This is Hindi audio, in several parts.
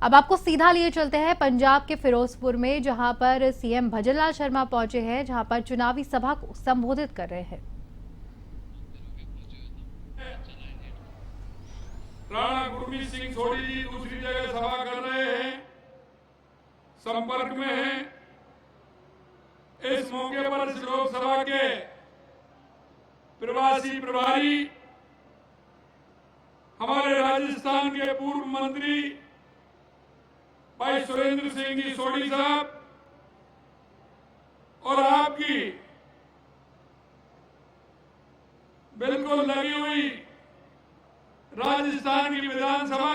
अब आपको सीधा लिए चलते हैं पंजाब के फिरोजपुर में, जहां पर सीएम भजनलाल शर्मा पहुंचे हैं, जहां पर चुनावी सभा को संबोधित कर रहे हैं। राणा गुरमीत सिंह सोढ़ी जी दूसरी जगह सभा कर रहे हैं, संपर्क में हैं। इस मौके पर इस लोकसभा के प्रवासी प्रभारी हमारे राजस्थान के पूर्व मंत्री भाई सुरेंद्र सिंह जी सोढ़ी साहब और आपकी बिल्कुल लगी हुई राजस्थान की विधानसभा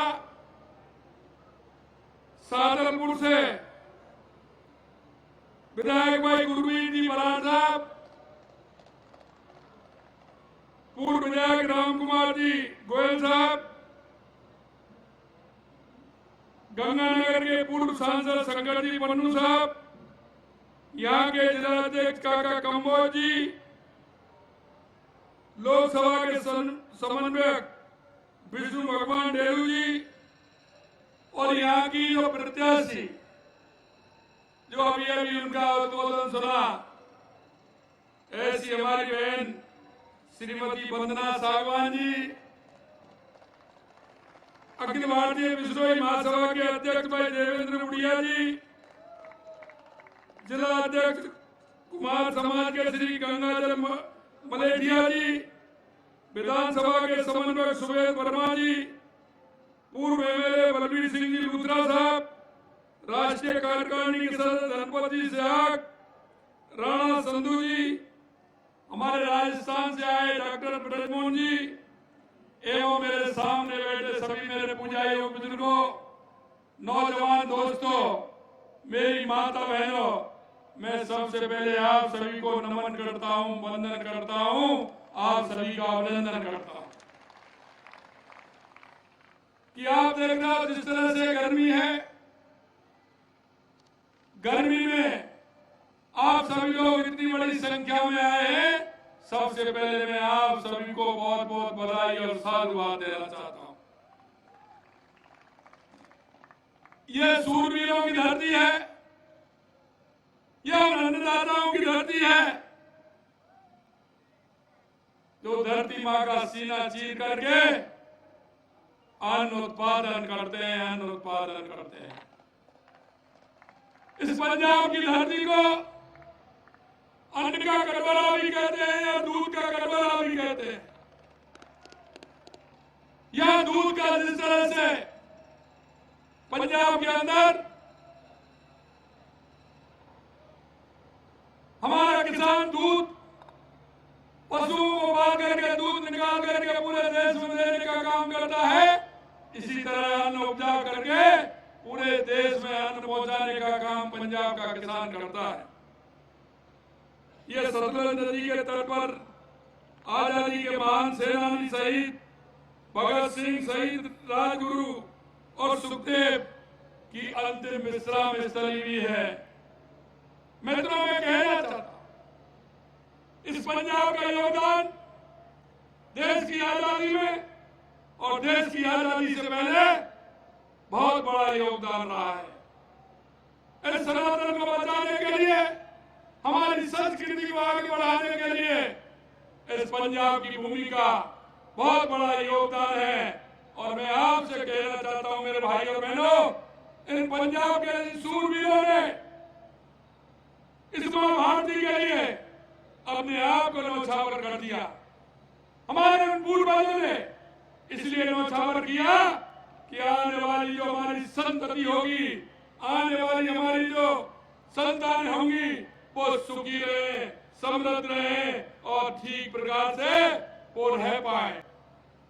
सादरपुर से विधायक भाई गुरमीत जी बराड़ साहब, पूर्व विधायक राम कुमार जी गोयल साहब, गंगानगर के पूर्व सांसद शंकर जी पन्नू साहब, यहाँ के जिला अध्यक्ष काका कंबोज जी, लोकसभा के समन्वयक विष्णु भगवान डेलू जी और यहाँ की जो प्रत्याशी जो अभी उनका उद्बोधन सुना, ऐसी हमारी बहन श्रीमती वंदना सागवान जी, अखिल भारतीय विश्नोई महासभा के अध्यक्ष भाई देवेंद्र मुड़िया जी, जिला अध्यक्ष कुमार समाज के श्री गंगाधर मलेठिया जी, विधानसभा के समन्वयक सुबेद वर्मा जी, पूर्व एमएलए बलबीर सिंह जी लूथरा साहब, राष्ट्रीय कार्यकारिणी के सदस्य धनपति सहवाग, राणा संधू जी, हमारे राजस्थान से आए डॉक्टर ब्रजमोहन जी एवं मेरे सामने बैठे सभी मेरे पूजाइयों बुजुर्गों, नौजवान दोस्तों, मेरी माता बहनों, मैं सबसे पहले आप सभी को नमन करता हूं, वंदन करता हूं, आप सभी का अभिनंदन करता हूं कि आप देख रहे हो जिस तरह से गर्मी है, गर्मी में आप सभी लोग इतनी बड़ी संख्या में आए हैं। सबसे पहले मैं आप सभी को बहुत बहुत बधाई और साधुवाद देना चाहता हूं। यह सूरवीरों की धरती है, यह अन्नदाताओं की धरती है, जो धरती मां का सीना चीर करके अन्न उत्पादन करते हैं, अन्न उत्पादन करते हैं। इस पंजाब की धरती को अन्न का करबला भी कहते हैं या दूध का करबला भी कहते हैं। यह दूध का जिस तरह से पंजाब के अंदर हमारा किसान दूध पशुओं को पाल करके दूध निकाल करके पूरे देश में देने का काम करता है, इसी तरह अन्न उपजा करके पूरे देश में अन्न पहुंचाने का काम पंजाब का किसान करता है। यह सतलुज नदी के तट पर आजादी के महान सेनानी शहीद भगत सिंह, शहीद राजगुरु और सुखदेव की अंतिम विश्राम स्थली भी है। मित्रों, मैं कहना चाहता हूं, इस पंजाब का योगदान देश की आजादी में और देश की आजादी से पहले बहुत बड़ा योगदान रहा है। इस सनातन को बचाने के लिए, हमारी संस्कृति को आगे बढ़ाने के लिए इस पंजाब की भूमि का बहुत बड़ा योगदान है। और मैं आपसे कहना चाहता हूं मेरे भाई और बहनों, इन पंजाब के सूरवीरों ने इस मां भारती के लिए अपने आप को न्यौछावर कर दिया। हमारे उन पूर्वजों ने इसलिए न्यौछावर किया कि आने वाली जो हमारी संतति होगी, आने वाली हमारी जो संतान होंगी, वो सुखी रहे, समृद्ध रहे और ठीक प्रकार से वो रह पाए।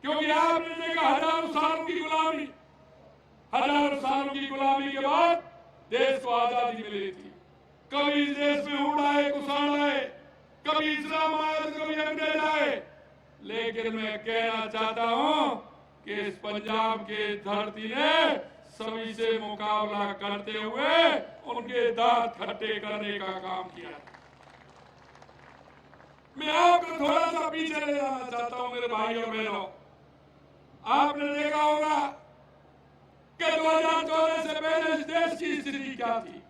क्योंकि आपने देखा हजारों सालों की गुलामी, हजारों सालों की गुलामी के बाद देश को आजादी मिली थी। कभी इस देश में हुड़ आए, कुषाण आए, कभी इस्लाम आए तो कभी अंग्रेज आए, लेकिन मैं कहना चाहता हूं कि इस पंजाब के धरती ने सभी से मुकाबला करते हुए उनके दांत खट्टे करने का काम किया। मैं आपको थोड़ा सा पीछे ले जाना चाहता हूं मेरे भाई और बहनों। आपने देखा होगा कि 2014 से इस देश की स्थिति क्या थी।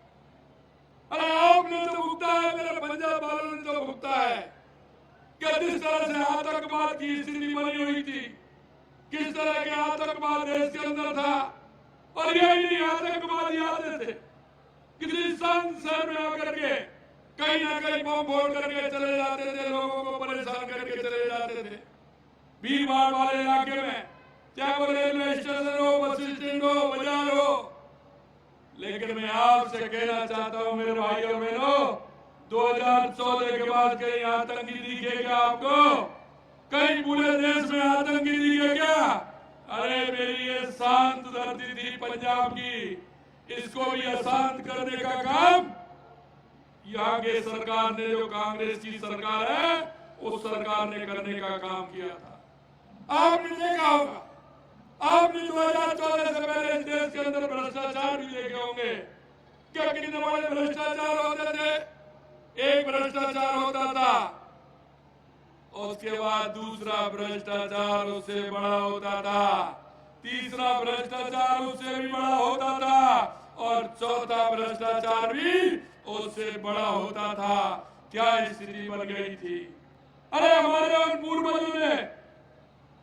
अरे आपने तो भुगता है, मेरे पंजाब वालों ने तो भुगता है कि जिस तरह से आतंकवाद की स्थिति बनी हुई थी, किस तरह के आतंकवाद देश के अंदर था। और यही नहीं, आतंकवादी आते थे किसी शांत शहर में आकर के कहीं ना कहीं बम फोड़ करके चले जाते थे, लोगों को परेशान करके चले जाते थे। भीड़ भाड़ वाले इलाके में, चाहे वो रेलवे स्टेशन हो, बस स्टैंड हो, बाजार हो। लेकिन मैं आपसे कहना चाहता हूं मेरे भाई और बहनों, 2014 के बाद कहीं आतंकी दिखे क्या आपको? कहीं पूरे देश में आतंकी दिखे क्या? अरे मेरी ये शांत धरती थी पंजाब की, इसको भी अशांत करने का काम यहाँ के सरकार ने, जो कांग्रेस की सरकार है, उस सरकार ने करने का काम किया था। आपने देखा होगा, आपने 2014 से पहले इस देश के अंदर भ्रष्टाचार भी देखे होंगे। क्या कितने बड़े भ्रष्टाचार होते थे? एक भ्रष्टाचार होता था, उसके बाद दूसरा भ्रष्टाचार उससे बड़ा होता था, तीसरा भ्रष्टाचार उससे भी बड़ा होता था, और चौथा भ्रष्टाचार भी उससे बड़ा होता था। क्या स्थिति बन गई थी? अरे हमारे उन पूर्वजों ने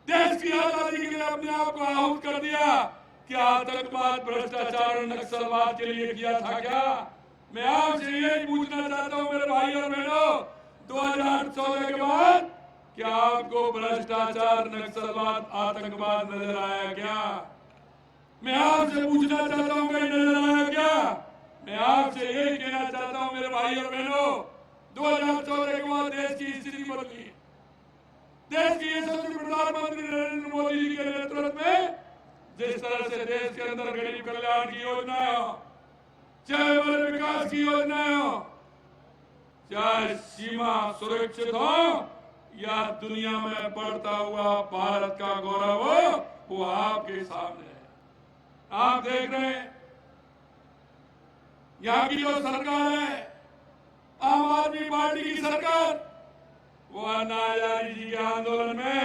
देश की आजादी के लिए अपने आप को आहूत कर दिया। क्या आतंकवाद, भ्रष्टाचार और नक्सलवाद के लिए किया था क्या? मैं आपसे यही पूछना चाहता हूं मेरे भाई और बहनों, 2014 के बाद क्या आपको भ्रष्टाचार, नक्सलवाद, आतंकवाद नजर आया क्या? मैं आपसे पूछना चाहता हूं कहीं नजर आया क्या? मैं आपसे यही कहना चाहता हूं मेरे भाई और बहनों, 2014 के बाद देश की स्थिति बदली। देश की यशस्वी प्रधानमंत्री नरेंद्र मोदी जी के नेतृत्व में जिस तरह से देश के अंदर गरीब कल्याण की योजनाएं हो, चाहे वन विकास की योजनाएं हो, चाहे सीमा सुरक्षित हो, या दुनिया में बढ़ता हुआ भारत का गौरव हो, वो आपके सामने है। आप देख रहे हैं यहाँ की जो सरकार है, आम आदमी पार्टी की सरकार, वो अन्ना हजारे जी के आंदोलन में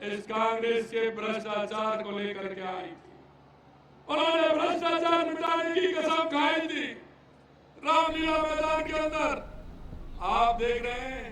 इस कांग्रेस के भ्रष्टाचार को लेकर के आई थी। उन्होंने भ्रष्टाचार मिटाने की कसम खाई थी रामलीला मैदान के अंदर। आप देख रहे हैं